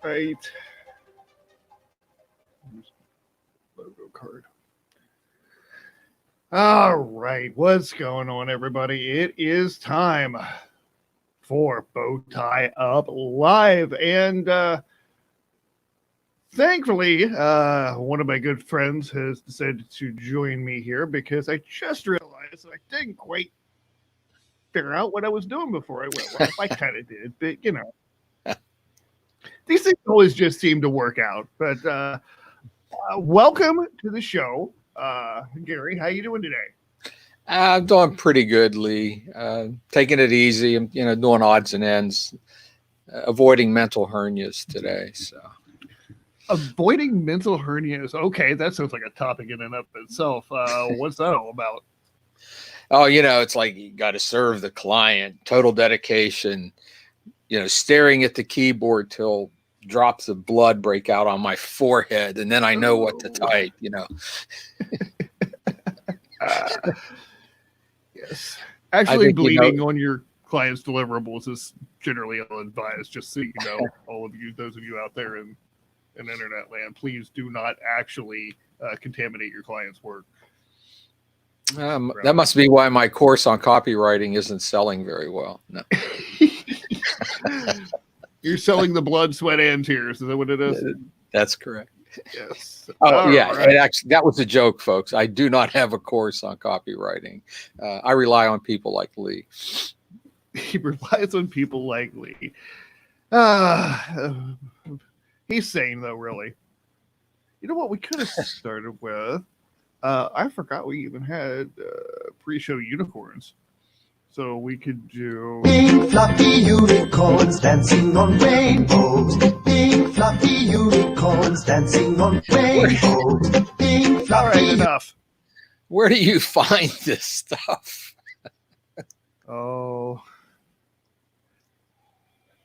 Right. Logo card. All right. What's going on, everybody? It is time for BowtieUP Live. And thankfully, one of my good friends has decided to join me here because I just realized I didn't quite figure out what I was doing before I went live. I kind of did, but you know. These things always just seem to work out. But welcome to the show, Gary. How you doing today? I'm doing pretty good, Lee. Taking it easy. I'm, doing odds and ends, avoiding mental hernias today. So, avoiding mental hernias. Okay, that sounds like a topic in and of itself. What's that all about? Oh, it's like you got to serve the client, total dedication. Staring at the keyboard till drops of blood break out on my forehead, and then I know what to type. Yes, actually, bleeding on your client's deliverables is generally ill-advised. Just so you know, all of you, those of you out there in internet land, please do not actually contaminate your client's work. That must be why my course on copywriting isn't selling very well. No. You're selling the blood, sweat, and tears. Is that what it is? That's correct. Yes. Oh, yeah. Right. Actually, that was a joke, folks. I do not have a course on copywriting. I rely on people like Lee. He relies on people like Lee. He's sane, though, really. You know what we could have started with? I forgot we even had pre-show unicorns. So we could do pink fluffy unicorns dancing on rainbows. Pink fluffy unicorns dancing on rainbows. Pink fluffy. All right, enough. Where do you find this stuff? Oh,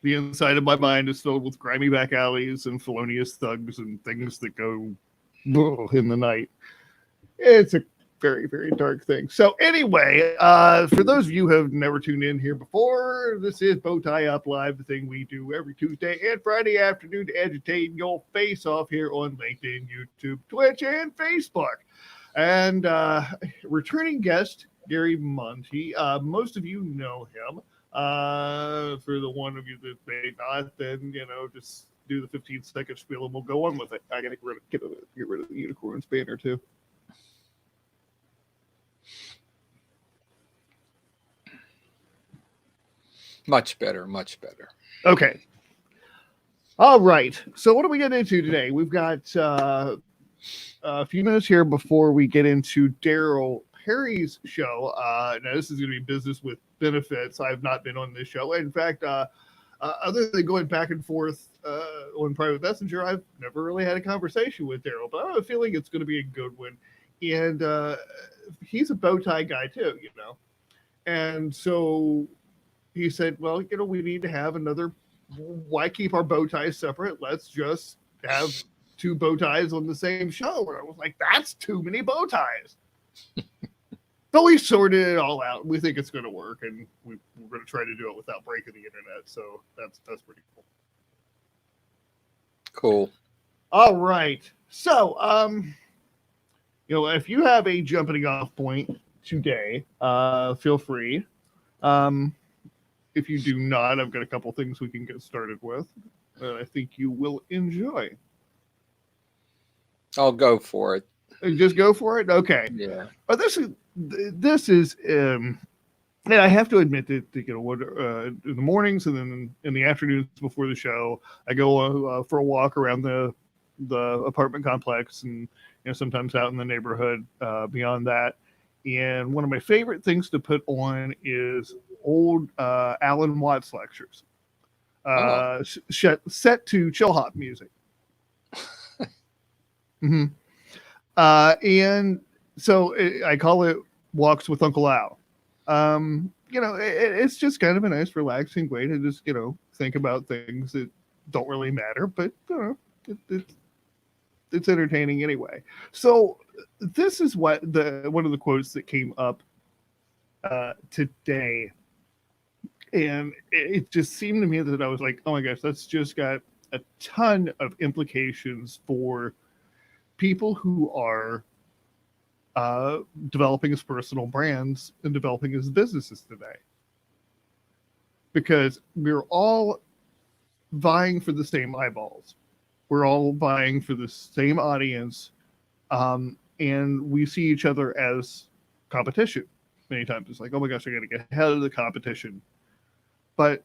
the inside of my mind is filled with grimy back alleys and felonious thugs and things that go in the night. It's a very, very dark thing. So anyway, for those of you who have never tuned in here before, this is BowtieUP Live, the thing we do every Tuesday and Friday afternoon to agitate your face off here on LinkedIn, YouTube, Twitch, and Facebook. And returning guest, Gary Monti. Most of you know him. For the one of you that may not, then, just do the 15-second spiel and we'll go on with it. I got to get rid of the unicorns banner too. Much better, much better. Okay. All right. So what do we get into today? We've got a few minutes here before we get into Daryl Perry's show. Now, this is going to be business with benefits. I have not been on this show. In fact, other than going back and forth on private messenger, I've never really had a conversation with Daryl, but I have a feeling it's going to be a good one. And he's a bow tie guy too, And so he said, well, we need to have another. Why keep our bow ties separate? Let's just have two bow ties on the same show. And I was like, that's too many bow ties. But we sorted it all out. We think it's going to work, and we're going to try to do it without breaking the internet. So that's pretty cool. Cool. All right. So, if you have a jumping off point today, feel free. If you do not, I've got a couple things we can get started with that I think you will enjoy. I'll go for it. Just go for it? Okay. Yeah. But this is And I have to admit that, what in the mornings and then in the afternoons before the show, I go for a walk around the apartment complex, and sometimes out in the neighborhood beyond that. And one of my favorite things to put on is old Alan Watts lectures, set to chill hop music. Mm-hmm. And so I call it Walks with Uncle Al. It's just kind of a nice, relaxing way to just, think about things that don't really matter, but it's entertaining anyway. So this is what one of the quotes that came up today, and it just seemed to me that I was like, oh my gosh, that's just got a ton of implications for people who are developing as personal brands and developing as businesses today, because we're all vying for the same eyeballs. We're all vying for the same audience, and we see each other as competition. Many times it's like, oh my gosh, I got to get ahead of the competition, but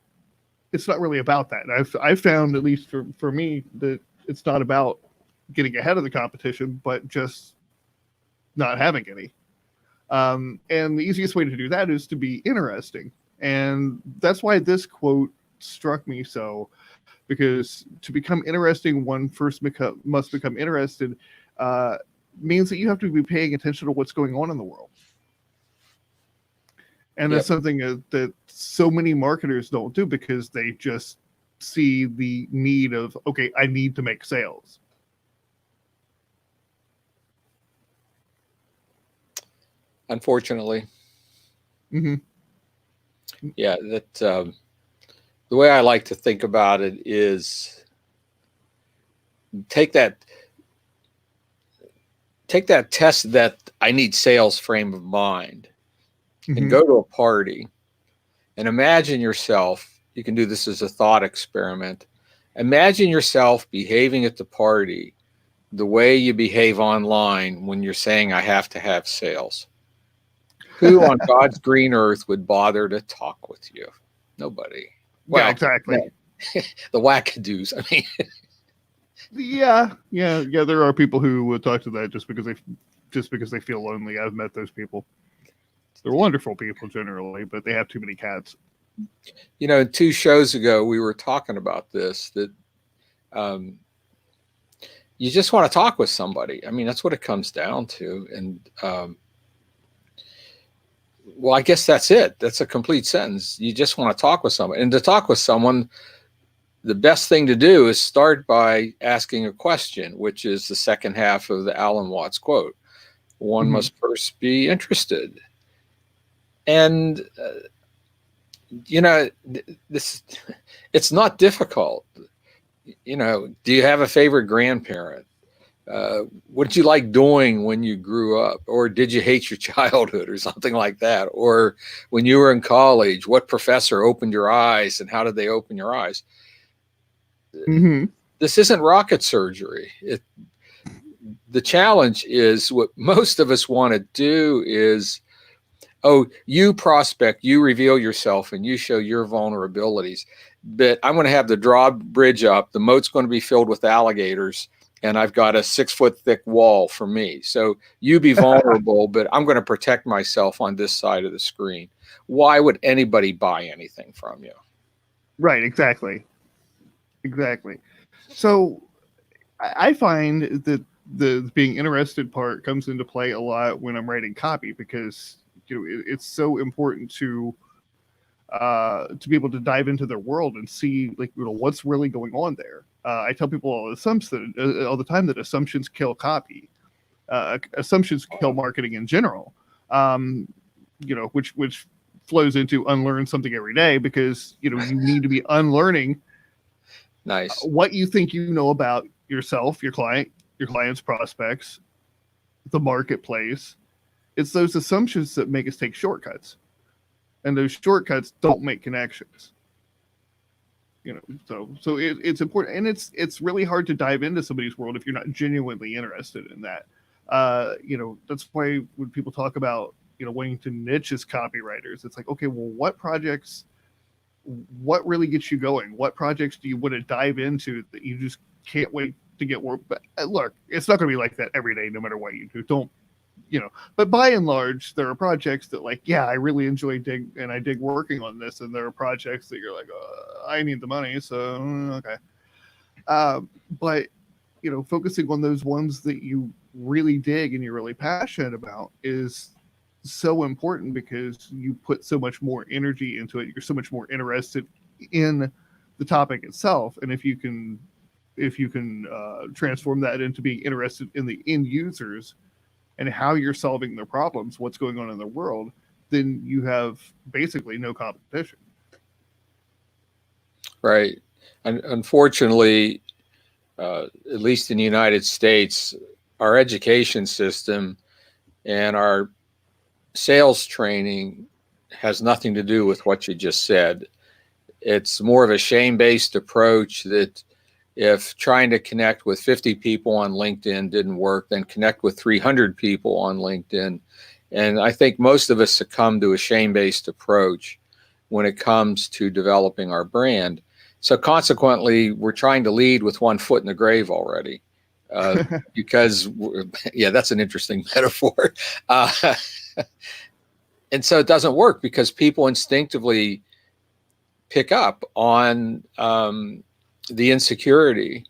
it's not really about that. And I've found, at least for me, that it's not about getting ahead of the competition, but just not having any. And the easiest way to do that is to be interesting. And that's why this quote struck me so, because to become interesting, one first must become interested, means that you have to be paying attention to what's going on in the world. And that's something that so many marketers don't do, because they just see the need of, okay, I need to make sales. Unfortunately. Mm-hmm. Yeah, that the way I like to think about it is take that test that I need sales frame of mind, and go to a party and imagine yourself. You can do this as a thought experiment. Imagine yourself behaving at the party the way you behave online when you're saying, I have to have sales. Who on God's green earth would bother to talk with you? Nobody. Well, yeah, exactly. No. The wackadoos. I mean, yeah. There are people who would talk to that just because they feel lonely. I've met those people. They're wonderful people generally, but they have too many cats. 2 shows ago we were talking about this, that you just want to talk with somebody. I mean, that's what it comes down to. And well, I guess that's it. That's a complete sentence. You just want to talk with someone. And to talk with someone, the best thing to do is start by asking a question, which is the second half of the Alan Watts quote. One must first be interested. And, it's not difficult. Do you have a favorite grandparent? What did you like doing when you grew up? Or did you hate your childhood or something like that? Or when you were in college, what professor opened your eyes and how did they open your eyes? This isn't rocket surgery. The challenge is, what most of us want to do is, you prospect, you reveal yourself, and you show your vulnerabilities. But I'm going to have the drawbridge up. The moat's going to be filled with alligators, and I've got a 6-foot thick wall for me. So you be vulnerable, but I'm going to protect myself on this side of the screen. Why would anybody buy anything from you? Right, exactly. So I find that the being interested part comes into play a lot when I'm writing copy, because it's so important to be able to dive into their world and see what's really going on there. I tell people all the time that assumptions kill copy. Assumptions kill marketing in general. Which flows into unlearn something every day, because you need to be unlearning what you think you know about yourself, your client's prospects, the marketplace. It's those assumptions that make us take shortcuts, and those shortcuts don't make connections. So it's important, and it's really hard to dive into somebody's world if you're not genuinely interested in that. That's why when people talk about wanting to niche as copywriters. It's like, okay, well, what really gets you going? What projects do you want to dive into that you just can't wait to get work? But look, it's not going to be like that every day, no matter what you do. Don't, but by and large, there are projects that I really enjoy I dig working on this. And there are projects that you're like, I need the money. So, okay. But, focusing on those ones that you really dig and you're really passionate about is so important, because you put so much more energy into it. You're so much more interested in the topic itself. And if you can transform that into being interested in the end users and how you're solving their problems, what's going on in the world, then you have basically no competition. Right. And unfortunately, at least in the United States, our education system and our sales training has nothing to do with what you just said. It's more of a shame-based approach that if trying to connect with 50 people on LinkedIn didn't work, then connect with 300 people on LinkedIn. And I think most of us succumb to a shame-based approach when it comes to developing our brand. So consequently, we're trying to lead with one foot in the grave already. Because, that's an interesting metaphor. And so it doesn't work because people instinctively pick up on the insecurity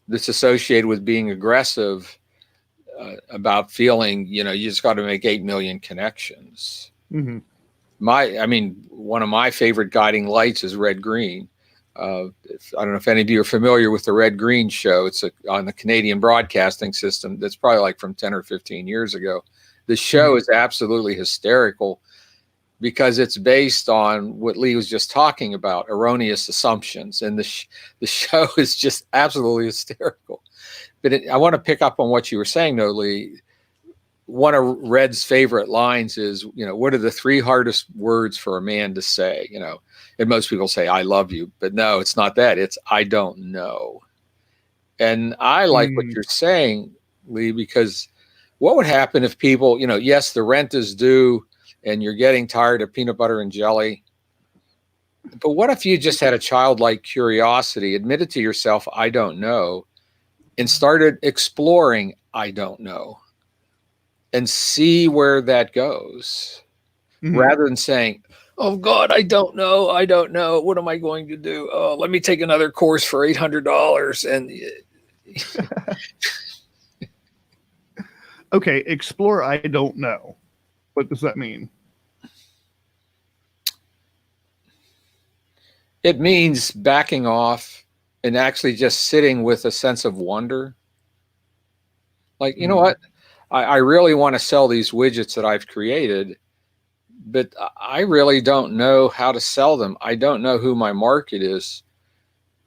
that's associated with being aggressive about feeling, you just got to make 8 million connections. Mm-hmm. One of my favorite guiding lights is red green. I don't know if any of you are familiar with the Red Green Show. It's on the Canadian broadcasting system. That's probably like from 10 or 15 years ago. The show is absolutely hysterical because it's based on what Lee was just talking about, erroneous assumptions. And the show is just absolutely hysterical. But I want to pick up on what you were saying, though, Lee. One of Red's favorite lines is, what are the 3 hardest words for a man to say? And most people say, I love you. But no, it's not that. It's, I don't know. And I like what you're saying, Lee, because what would happen if people, yes, the rent is due and you're getting tired of peanut butter and jelly. But what if you just had a childlike curiosity, admitted to yourself, I don't know, and started exploring, I don't know, and see where that goes, rather than saying, oh God, I don't know. What am I going to do? Oh, let me take another course for $800. And okay, explore, I don't know. What does that mean? It means backing off and actually just sitting with a sense of wonder. Like, you know what? I really want to sell these widgets that I've created, but I really don't know how to sell them. I don't know who my market is.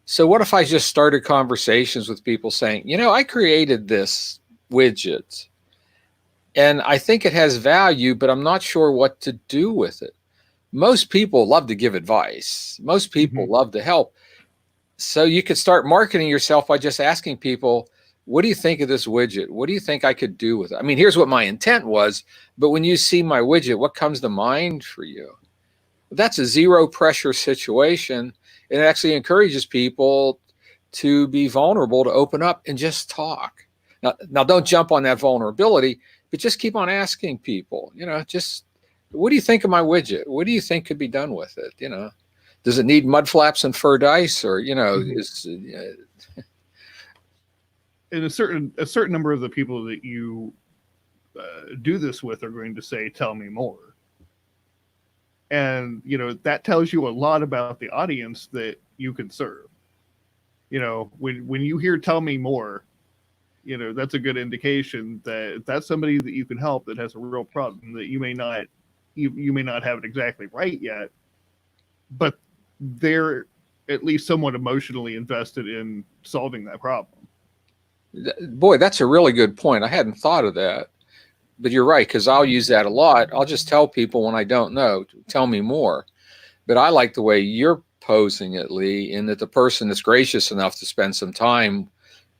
So what if I just started conversations with people saying, I created this widget and I think it has value, but I'm not sure what to do with it. Most people love to give advice. Most people love to help. So you could start marketing yourself by just asking people, what do you think of this widget? What do you think I could do with it? I mean, here's what my intent was, but when you see my widget, what comes to mind for you? That's a zero pressure situation. It actually encourages people to be vulnerable, to open up and just talk. Now don't jump on that vulnerability, but just keep on asking people, just, what do you think of my widget? What do you think could be done with it? Does it need mud flaps and fur dice, or, and a certain number of the people that you do this with are going to say, tell me more. And, that tells you a lot about the audience that you can serve. When you hear tell me more, that's a good indication that that's somebody that you can help that has a real problem that you may not have it exactly right yet, but they're at least somewhat emotionally invested in solving that problem. Boy, that's a really good point. I hadn't thought of that, but you're right, because I'll use that a lot. I'll just tell people when I don't know, tell me more. But I like the way you're posing it, Lee, in that the person that's gracious enough to spend some time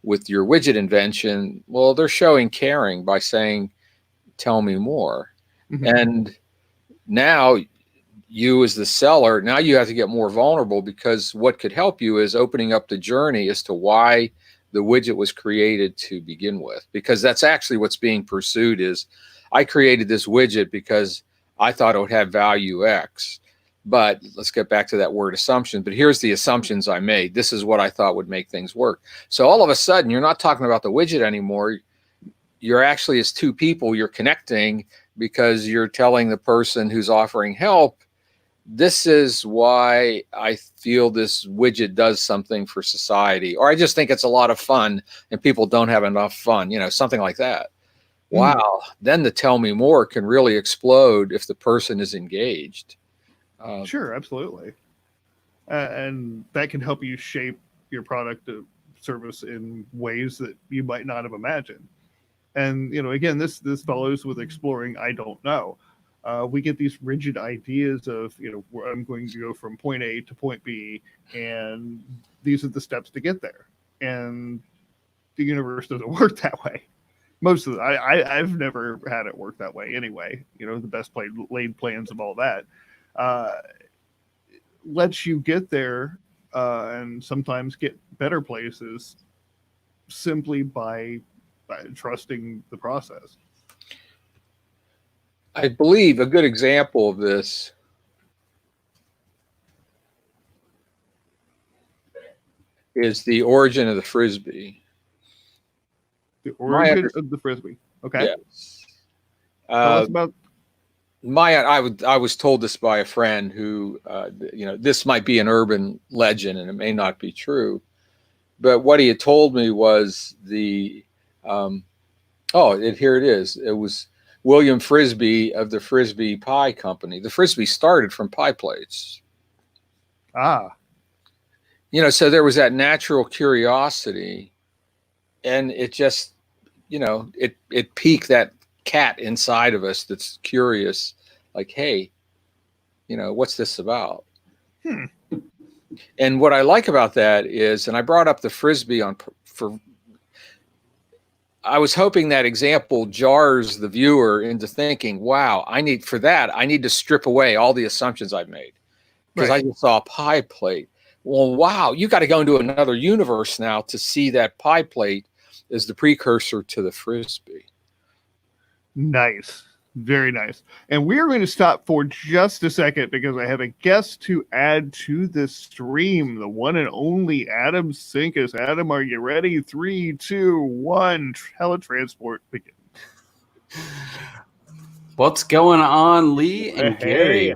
with your widget invention, well, they're showing caring by saying, tell me more. And now you as the seller, now you have to get more vulnerable, because what could help you is opening up the journey as to why the widget was created to begin with, because that's actually what's being pursued. Is I created this widget because I thought it would have value X. But let's get back to that word assumption. But here's the assumptions I made. This is what I thought would make things work. So all of a sudden, you're not talking about the widget anymore. You're actually, as two people, you're connecting, because you're telling the person who's offering help, this is why I feel this widget does something for society, or I just think it's a lot of fun and people don't have enough fun, something like that. Wow. Then the tell me more can really explode if the person is engaged. Sure, absolutely. And that can help you shape your product or service in ways that you might not have imagined. And, again, this follows with exploring I don't know. We get these rigid ideas of, where I'm going to go from point A to point B, and these are the steps to get there. And the universe doesn't work that way. Most of I've never had it work that way anyway. The best laid plans of all that lets you get there and sometimes get better places simply by trusting the process. I believe a good example of this is the origin of the Frisbee. The origin of the Frisbee. Okay. Yes. Tell us about. I was told this by a friend who, this might be an urban legend and it may not be true, but what he had told me was here it is. It was William Frisbee of the Frisbee Pie Company. The Frisbee started from pie plates. So there was that natural curiosity, and it just, it piqued that cat inside of us that's curious, like, hey, what's this about? And what I like about that is, and I brought up the Frisbee I was hoping that example jars the viewer into thinking, wow, I need to strip away all the assumptions I've made, because I just saw a pie plate. Well, wow, you got to go into another universe now to see that pie plate is the precursor to the Frisbee. Nice. Very nice. And we are going to stop for just a second because I have a guest to add to the stream, the one and only Adam Sinkus. Adam, are you ready? 3, 2, 1. Teletransport begin. What's going on, Lee and Gary?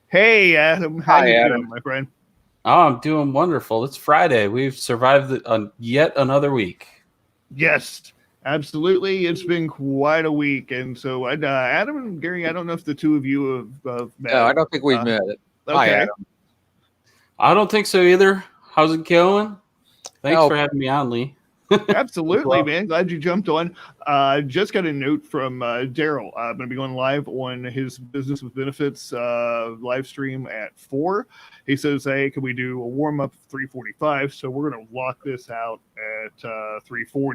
Hey, Adam. How you doing, my friend? Oh, I'm doing wonderful. It's Friday. We've survived yet another week. Yes. Absolutely. It's been quite a week. And so, Adam and Gary, I don't know if the two of you have met. No, I don't think we've met. Okay. Hi, Adam. I don't think so either. How's it going? Thanks for having me on, Lee. Absolutely, man. Glad you jumped on. Just got a note from Daryl. I'm going to be going live on his Business with Benefits live stream at 4. He says, hey, can we do a warm-up 3:45? So we're going to lock this out at 3:40.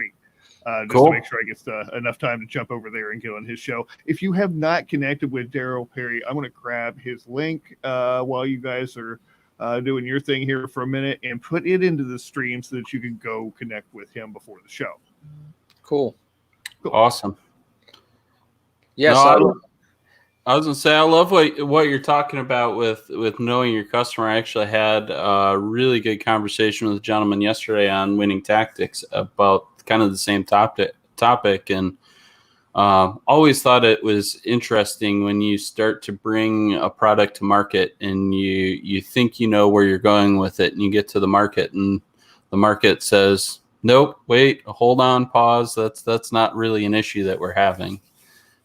Just to make sure I get enough time to jump over there and get on his show. If you have not connected with Daryl Perry, I'm going to grab his link while you guys are doing your thing here for a minute and put it into the stream so that you can go connect with him before the show. Cool. Awesome. Yes, I was going to say, I love what you're talking about with knowing your customer. I actually had a really good conversation with a gentleman yesterday on winning tactics about kind of the same topic, and always thought it was interesting when you start to bring a product to market and you think you know where you're going with it, and you get to the market and the market says, nope, wait, hold on, pause, that's not really an issue that we're having,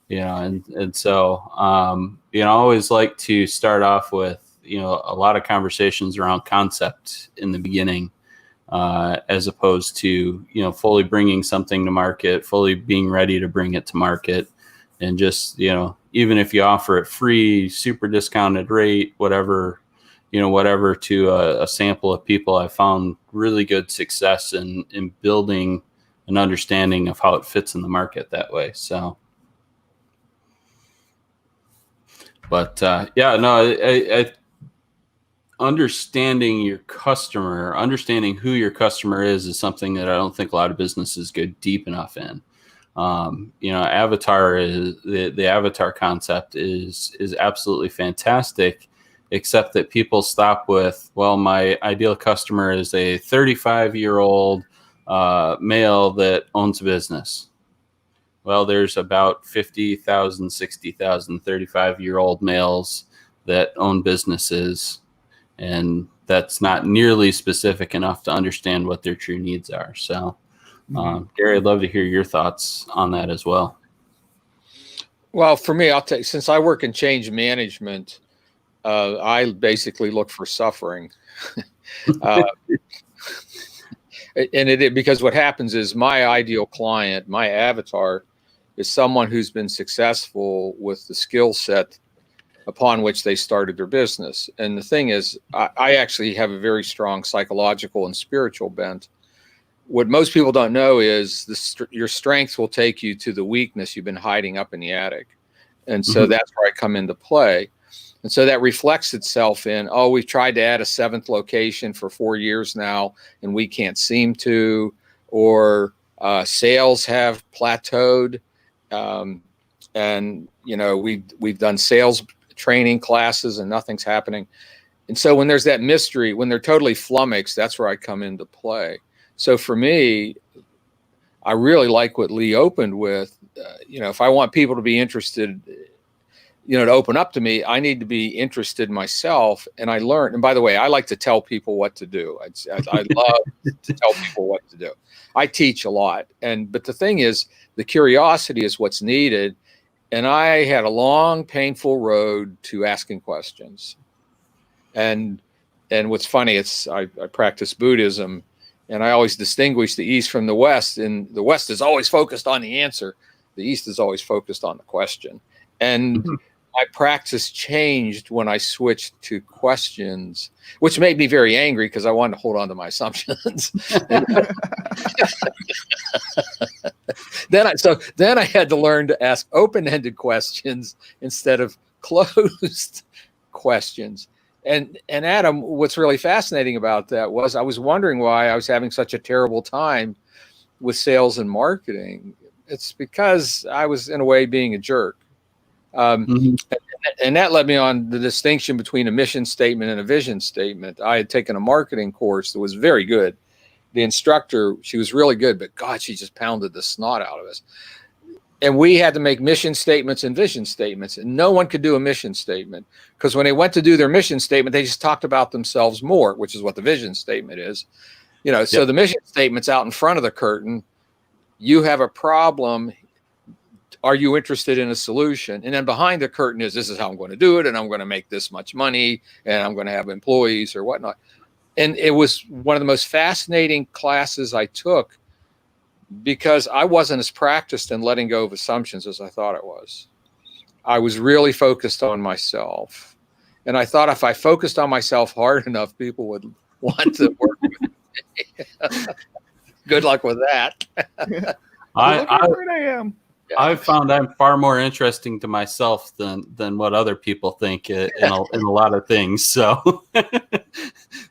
and so I always like to start off with a lot of conversations around concept in the beginning, as opposed to, fully bringing something to market, fully being ready to bring it to market. And just, even if you offer it free, super discounted rate, whatever to a sample of people, I found really good success in building an understanding of how it fits in the market that way. So. But yeah, no, I understanding your customer, understanding who your customer is something that I don't think a lot of businesses go deep enough in. Avatar is the avatar concept is absolutely fantastic, except that people stop with, well, my ideal customer is a 35-year-old male that owns a business. Well, there's about 50,000, 60,000 35-year-old males that own businesses, and that's not nearly specific enough to understand what their true needs are. So, Gary, I'd love to hear your thoughts on that as well. Well, for me, since I work in change management, I basically look for suffering. Because what happens is my ideal client, my avatar, is someone who's been successful with the skill set upon which they started their business. And the thing is, I actually have a very strong psychological and spiritual bent. What most people don't know is your strengths will take you to the weakness you've been hiding up in the attic. And so that's where I come into play. And so that reflects itself in, we've tried to add a 7th location for 4 years now, and we can't seem to, or sales have plateaued. And, we've done sales training classes and nothing's happening. And so when there's that mystery, when they're totally flummoxed, that's where I come into play. So for me, I really like what Lee opened with. If I want people to be interested, to open up to me, I need to be interested myself. And I learned, and by the way, I like to tell people what to do. I love to tell people what to do. I teach a lot. But the thing is, the curiosity is what's needed. And I had a long, painful road to asking questions. And what's funny, I practice Buddhism, and I always distinguish the East from the West. And the West is always focused on the answer. The East is always focused on the question. And my practice changed when I switched to questions, which made me very angry because I wanted to hold on to my assumptions. Then I had to learn to ask open-ended questions instead of closed questions. And Adam, what's really fascinating about that was I was wondering why I was having such a terrible time with sales and marketing. It's because I was, in a way, being a jerk. And that led me on the distinction between a mission statement and a vision statement. I had taken a marketing course that was very good. The instructor, she was really good, but God, she just pounded the snot out of us. And we had to make mission statements and vision statements. And no one could do a mission statement because when they went to do their mission statement, they just talked about themselves more, which is what the vision statement is. So the mission statement's out in front of the curtain. You have a problem. Are you interested in a solution? And then behind the curtain is, this is how I'm going to do it. And I'm going to make this much money and I'm going to have employees or whatnot. And it was one of the most fascinating classes I took because I wasn't as practiced in letting go of assumptions as I thought I was. I was really focused on myself. And I thought if I focused on myself hard enough, people would want to work with me. Good luck with that. I am. I've found I'm far more interesting to myself than what other people think in a lot of things. So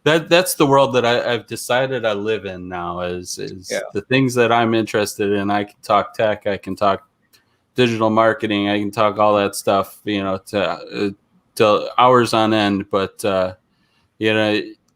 that's the world that I've decided I live in now is the things that I'm interested in. I can talk tech, I can talk digital marketing, I can talk all that stuff, to hours on end. But,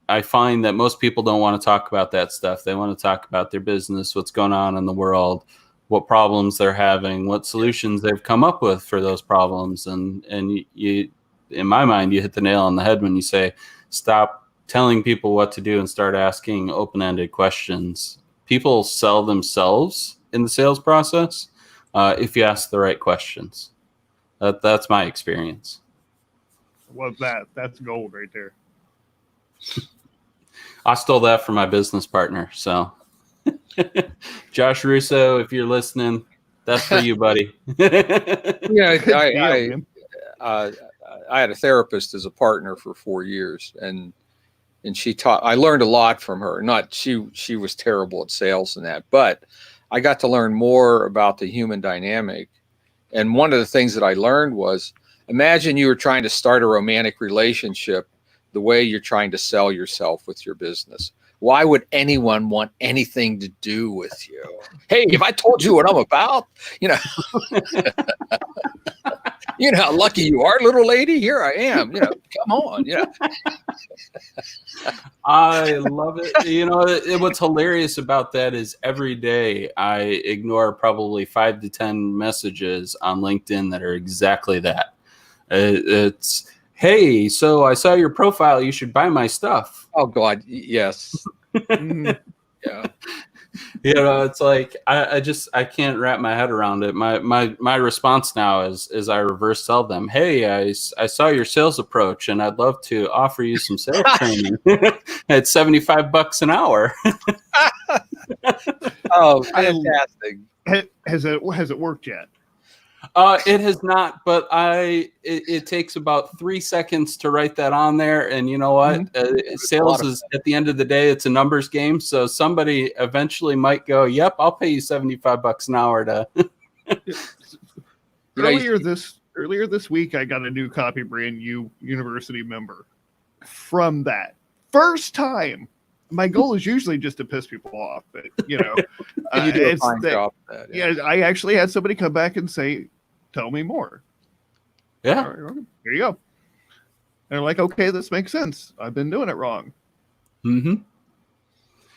I find that most people don't want to talk about that stuff. They want to talk about their business, what's going on in the world, what problems they're having, what solutions they've come up with for those problems. And you, in my mind, you hit the nail on the head when you say, stop telling people what to do and start asking open-ended questions. People sell themselves in the sales process if you ask the right questions. That's my experience. Well, that's gold right there. I stole that from my business partner. So Josh Russo, if you're listening, that's for you, buddy. I had a therapist as a partner for 4 years, and she taught. I learned a lot from her. She was terrible at sales and that, but I got to learn more about the human dynamic. And one of the things that I learned was Imagine you were trying to start a romantic relationship the way you're trying to sell yourself with your business. Why would anyone want anything to do with you? Hey, if I told you what I'm about, you know, you know how lucky you are, little lady. Here I am. You know, come on. You know. I love it. You know, what's hilarious about that is every day I ignore probably 5 to 10 messages on LinkedIn that are exactly that. It's, hey, so I saw your profile. You should buy my stuff. Oh God, yes. Yeah. You know, it's like I can't wrap my head around it. My response now is I reverse sell them. Hey, I saw your sales approach, and I'd love to offer you some sales training at $75 an hour. Oh, fantastic! Has it worked yet? It has not, but it takes about 3 seconds to write that on there. And you know what? Sales is, at the end of the day, it's a numbers game. So somebody eventually might go, yep, I'll pay you $75 an hour to. Earlier this week, I got a new copy brand new university member from that first time. My goal is usually just to piss people off, but you know, you do a fine job at that, yeah, I actually had somebody come back and say, "Tell me more." Yeah, right, here you go. And they're like, "Okay, this makes sense. I've been doing it wrong." Mm-hmm.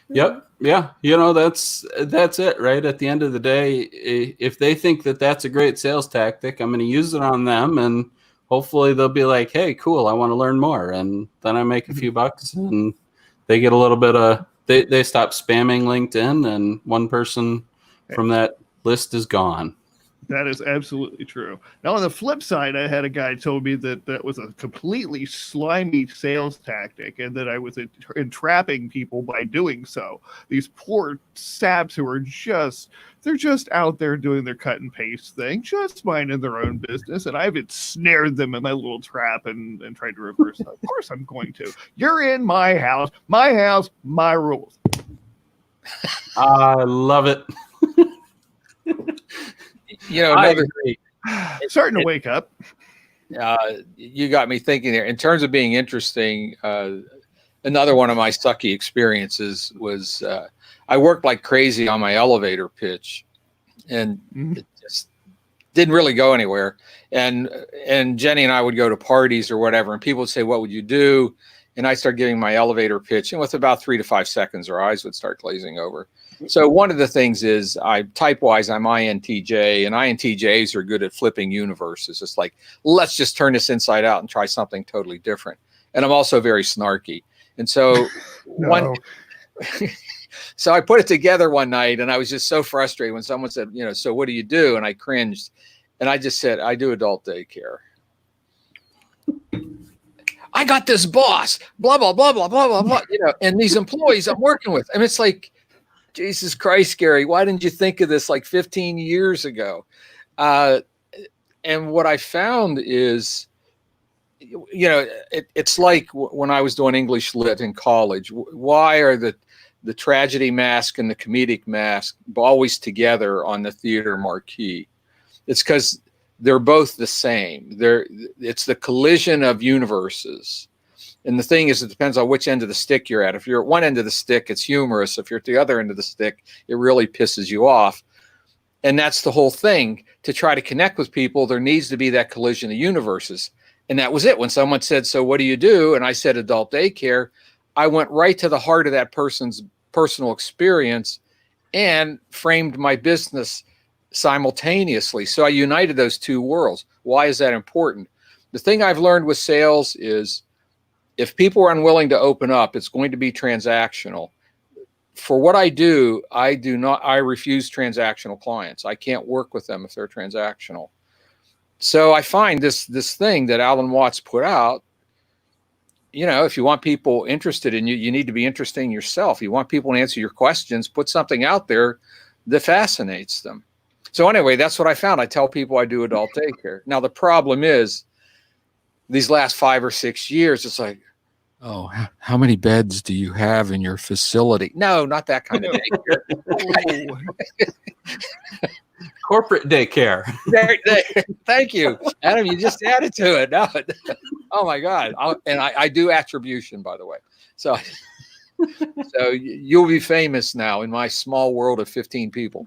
Yep. Yeah. You know, that's it, right? At the end of the day, if they think that that's a great sales tactic, I'm going to use it on them, and hopefully they'll be like, "Hey, cool, I want to learn more," and then I make a few bucks and. They get a little bit of they stop spamming LinkedIn, and one person from that list is gone. That is absolutely true. Now, on the flip side, I had a guy told me that was a completely slimy sales tactic, and that I was entrapping people by doing so. These poor saps who are they're just out there doing their cut and paste thing, just minding their own business, and I've ensnared them in my little trap and tried to reverse it. Of course I'm going to. You're in my house, my rules. I love it. You know, starting to wake up. You got me thinking there. In terms of being interesting, another one of my sucky experiences was I worked like crazy on my elevator pitch, and it just didn't really go anywhere. And Jenny and I would go to parties or whatever, and people would say, "What would you do?" And I start giving my elevator pitch, and with about 3 to 5 seconds, our eyes would start glazing over. So one of the things is type-wise, I'm INTJ, and INTJs are good at flipping universes. It's like, let's just turn this inside out and try something totally different. And I'm also very snarky. And so so I put it together one night, and I was just so frustrated when someone said, you know, "So what do you do?" And I cringed, and I just said, "I do adult daycare." I got this boss, blah, blah, blah, blah, blah, blah, blah, you know, and these employees I'm working with. And it's like, Jesus Christ, Gary, why didn't you think of this like 15 years ago? And what I found is, you know, it's like when I was doing English Lit in college. Why are the tragedy mask and the comedic mask always together on the theater marquee? It's because they're both the same. It's the collision of universes. And the thing is, it depends on which end of the stick you're at. If you're at one end of the stick, it's humorous. If you're at the other end of the stick, it really pisses you off. And that's the whole thing. To try to connect with people, there needs to be that collision of universes. And that was it. When someone said, "So what do you do?" and I said adult daycare, I went right to the heart of that person's personal experience and framed my business simultaneously. So I united those two worlds. Why is that important? The thing I've learned with sales is, if people are unwilling to open up, it's going to be transactional. For what I refuse transactional clients. I can't work with them if they're transactional. So I find this thing that Alan Watts put out, you know, if you want people interested in you, you need to be interesting yourself. You want people to answer your questions, put something out there that fascinates them. So anyway, that's what I found. I tell people I do adult daycare. Now, the problem is, these last 5 or 6 years, it's like, "Oh, how many beds do you have in your facility?" No, not that kind of daycare. corporate daycare. Thank you, Adam. You just added to it. No, oh my God! I do attribution, by the way. So you'll be famous now in my small world of 15 people.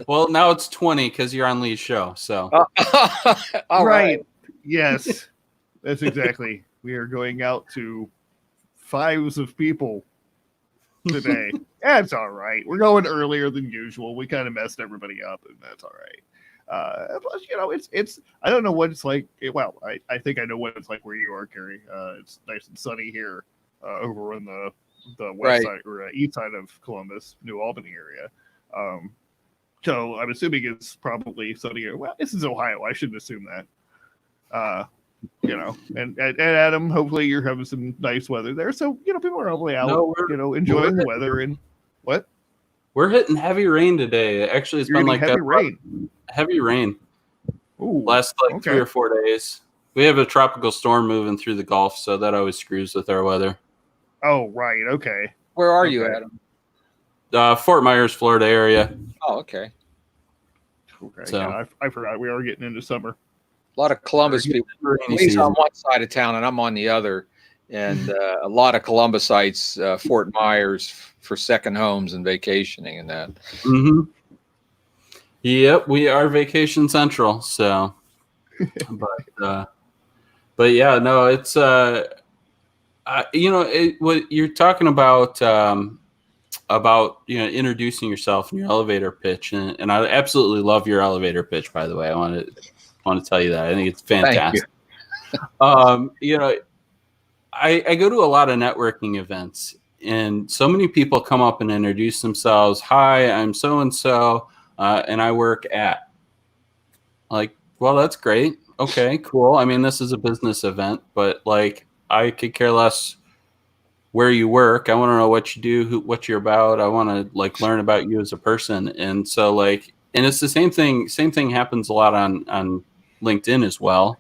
Well, now it's 20 because you're on Lee's show. So all right. Yes, that's exactly. We are going out to 5s of people today. That's all right. We're going earlier than usual. We kind of messed everybody up, and that's all right. Plus, it's I don't know what it's like. I think I know what it's like where you are, Carrie. It's nice and sunny here over on the west side or east side of Columbus, New Albany area. So I'm assuming it's probably sunnier. Well, this is Ohio. I shouldn't assume that. And Adam, hopefully you're having some nice weather there. So, people are probably out, enjoying the weather. And what? We're hitting heavy rain today. Actually, it's been like heavy rain. Heavy rain. Ooh, last 3 or 4 days. We have a tropical storm moving through the Gulf, so that always screws with our weather. Oh, right. Okay. Where are you, Adam? Fort Myers, Florida area. Oh, okay. Okay. So, yeah, I forgot we are getting into summer. A lot of Columbus people. He's on one side of town and I'm on the other. And a lot of Columbusites, Fort Myers for second homes and vacationing and that. Mm-hmm. Yep, we are vacation central. So, but yeah, no, it's what you're talking about introducing yourself in your elevator pitch, and I absolutely love your elevator pitch. By the way, I want to tell you that I think it's fantastic. I go to a lot of networking events, and so many people come up and introduce themselves. Hi, I'm so and so, and I work at. Like, well, that's great. Okay, cool. I mean, this is a business event, but like, I could care less where you work. I want to know what you do, what you're about. I want to learn about you as a person. And so and it's the same thing. Same thing happens a lot on LinkedIn as well.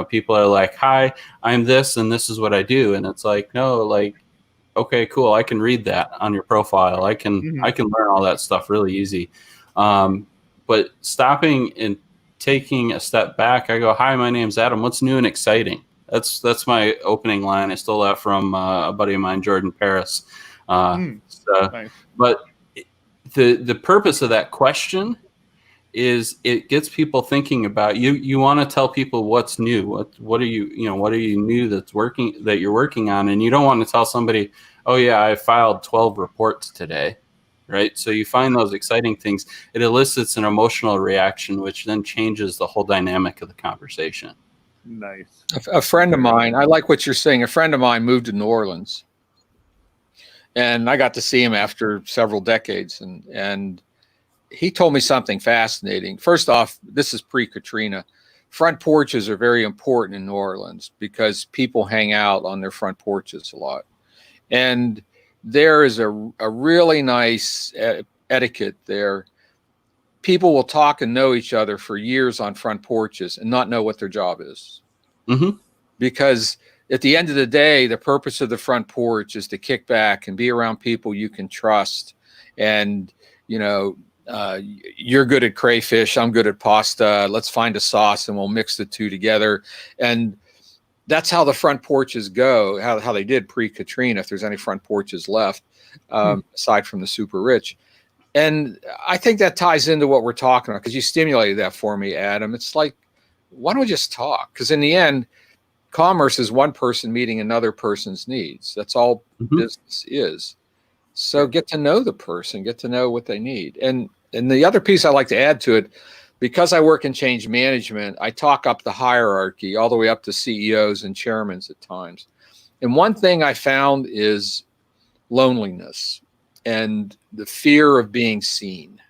People are like, hi, I'm this, and this is what I do. And it's like, no, okay, cool. I can read that on your profile. I can learn all that stuff really easy. But stopping and taking a step back, I go, hi, my name's Adam. What's new and exciting? That's my opening line. I stole that from a buddy of mine, Jordan Paris. Nice. But the purpose of that question is it gets people thinking about you. You want to tell people what's new. What are you new that you're working on, and you don't want to tell somebody, oh yeah, I filed 12 reports today. Right. So you find those exciting things. It elicits an emotional reaction, which then changes the whole dynamic of the conversation. Nice. A friend of mine, I like what you're saying. A friend of mine moved to New Orleans, and I got to see him after several decades. And he told me something fascinating. First off, this is pre-Katrina. Front porches are very important in New Orleans because people hang out on their front porches a lot. And there is a really nice etiquette there. People will talk and know each other for years on front porches and not know what their job is. Mm-hmm. Because at the end of the day, the purpose of the front porch is to kick back and be around people you can trust. And, you're good at crayfish, I'm good at pasta. Let's find a sauce and we'll mix the two together. And that's how the front porches go, how they did pre-Katrina, if there's any front porches left, aside from the super rich. And I think that ties into what we're talking about, because you stimulated that for me, Adam. It's like, why don't we just talk? Because in the end, commerce is one person meeting another person's needs. That's all business is. So get to know the person, get to know what they need. And the other piece I like to add to it, because I work in change management, I talk up the hierarchy all the way up to CEOs and chairmen at times. And one thing I found is loneliness and the fear of being seen.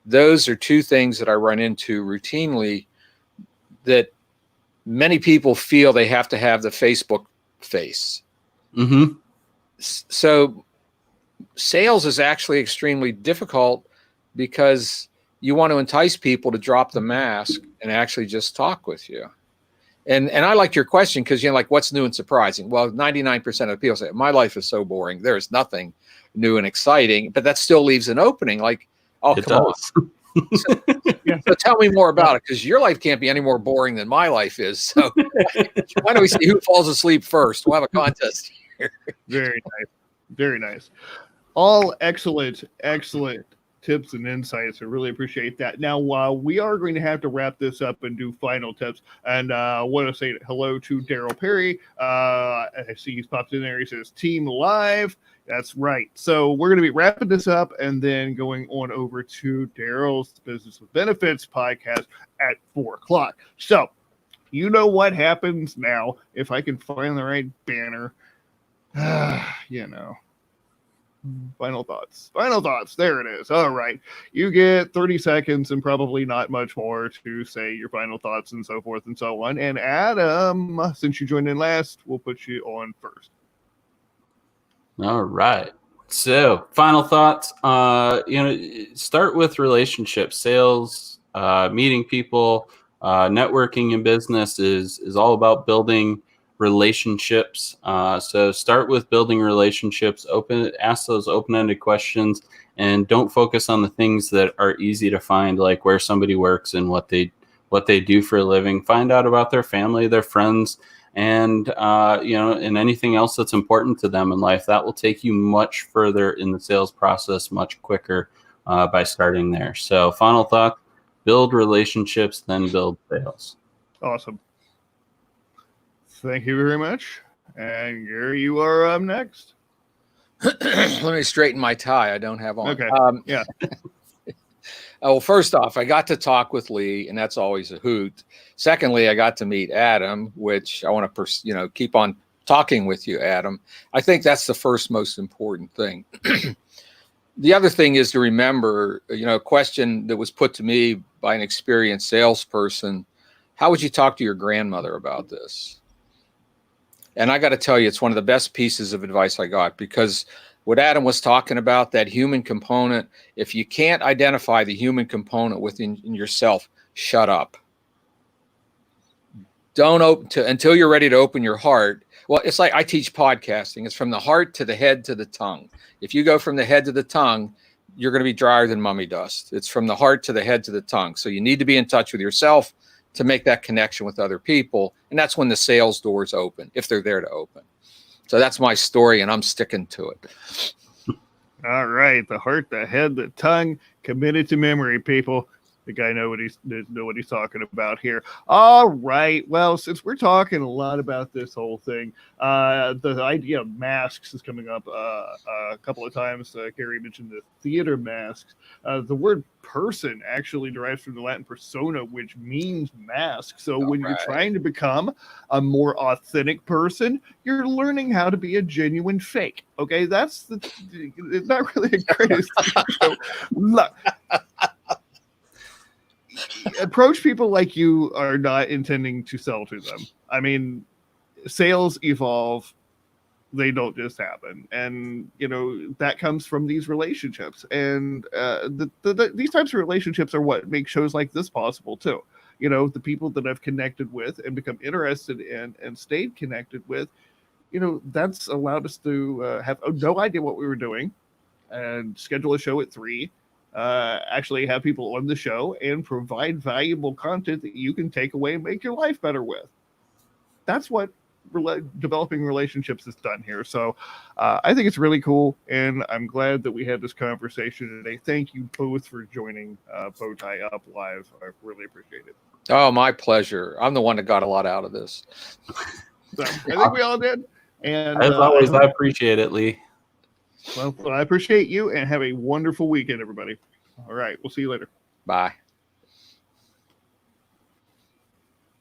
Those are two things that I run into routinely, that many people feel they have to have the Facebook face. Mm-hmm. So sales is actually extremely difficult because you want to entice people to drop the mask and actually just talk with you. And I liked your question because, you know, like, what's new and surprising? Well, 99% of people say, my life is so boring. There's nothing new and exciting, but that still leaves an opening. Like, oh, It come does. on. So tell me more about it, because your life can't be any more boring than my life is. So why don't we see who falls asleep first? We'll have a contest here. Very nice. Very nice. All excellent tips and insights. I really appreciate that. Now, we are going to have to wrap this up and do final tips. And I want to say hello to Daryl Perry. I see he's popped in there. He says, Team Live. That's right. So we're going to be wrapping this up and then going on over to Daryl's Business with Benefits podcast at 4:00. So you know what happens now. If I can find the right banner, you know. Final thoughts. There it is. All right. You get 30 seconds and probably not much more to say your final thoughts and so forth and so on. And Adam, since you joined in last, we'll put you on first. All right. So, final thoughts. Start with relationships, sales, meeting people, networking in business is all about building relationships. So start with building relationships, ask those open-ended questions, and don't focus on the things that are easy to find, like where somebody works and what they do for a living. Find out about their family, their friends, and and anything else that's important to them in life. That will take you much further in the sales process, much quicker by starting there. So final thought, build relationships, then build sales. Awesome. Thank you very much. And Gary, you are up next. Let me straighten my tie. I don't have on. Okay. Yeah. Well, first off, I got to talk with Lee, and that's always a hoot. Secondly, I got to meet Adam, which I want to, keep on talking with you, Adam. I think that's the first most important thing. The other thing is to remember, a question that was put to me by an experienced salesperson: how would you talk to your grandmother about this? And I got to tell you, it's one of the best pieces of advice I got, because what Adam was talking about, that human component, if you can't identify the human component within yourself, shut up. Don't open until you're ready to open your heart. Well, it's like I teach podcasting. It's from the heart to the head to the tongue. If you go from the head to the tongue, you're going to be drier than mummy dust. It's from the heart to the head to the tongue. So you need to be in touch with yourself to make that connection with other people. And that's when the sales doors open, if they're there to open. So that's my story, and I'm sticking to it. All right. The heart, the head, the tongue, committed to memory, people. The guy know what he's talking about here. All right. Well, since we're talking a lot about this whole thing, the idea of masks is coming up a couple of times. Gary mentioned the theater masks. The word person actually derives from the Latin persona, which means mask. So when you're trying to become a more authentic person, you're learning how to be a genuine fake. Okay, it's not really a greatest. So, look. Approach people like you are not intending to sell to them. I mean, sales evolve. They don't just happen. And, that comes from these relationships. And these types of relationships are what make shows like this possible, too. The people that I've connected with and become interested in and stayed connected with, that's allowed us to have no idea what we were doing and schedule a show at 3. Actually have people on the show and provide valuable content that you can take away and make your life better with. That's what developing relationships is done here. So I think it's really cool, and I'm glad that we had this conversation today. Thank you both for joining BowtieUP Live. I really appreciate it. Oh, my pleasure. I'm the one that got a lot out of this. So, I think we all did. And as always, I appreciate it, Lee. Well, I appreciate you, and have a wonderful weekend, everybody. All right. We'll see you later. Bye.